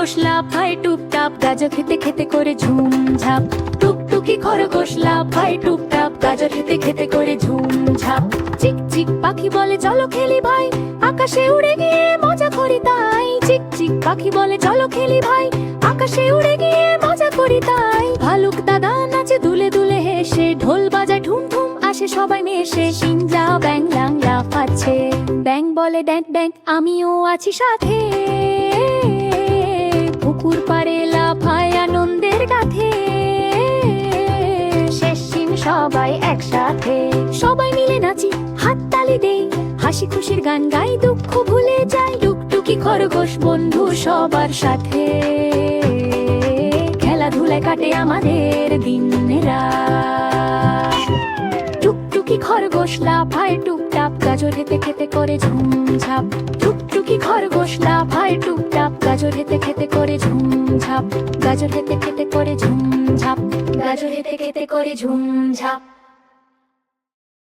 খরগোশ লাফায় টুপটাপ, গাজর খেতে খেতে করে ঝুমঝাপ। টুকটুকি খরগোশ লাফায় টুপটাপ, গাজর খেতে খেতে করে ঝুমঝাপ। চিক চিক পাখি বলে চলো খেলি ভাই, আকাশে উড়ে গিয়ে মজা করি তাই। চিক চিক পাখি বলে চলো খেলি ভাই, আকাশে উড়ে গিয়ে মজা করি তাই। ভালুক দাদা নাচে দুলে দুলে হেসে, ঢোল বাজায় ঢুম ঢুম আসে সবাই মেশে। সিংজা ব্যাং লাং লাফাচ্ছে, ব্যাং বলে ড্যাঁক ড্যাঁক আমিও আছি সাথে। পুকুর পাড়ে লাফায় আনন্দের গাথে, শেষ দিন সবাই একসাথে। সবাই মিলে নাচি, হাততালি দেই, হাসি খুশির গান গাই, দুঃখ ভুলে যাই। টুকটুকি খরগোশ বন্ধু সবার সাথে, খেলাধুলায় কাটে আমাদের দিন রাত। টুকটুকি খরগোশ লাফায় টুপটাপ, গাজর খেতে খেতে করে ঝুমঝাপ। টুকটুকি খরগোশ লাফায় টুপটাপ, গাজর খেতে খেতে করে ঝুমঝাপ। গাজর খেতে খেতে করে ঝুমঝাপ, গাজর খেতে খেতে করে ঝুমঝাপ।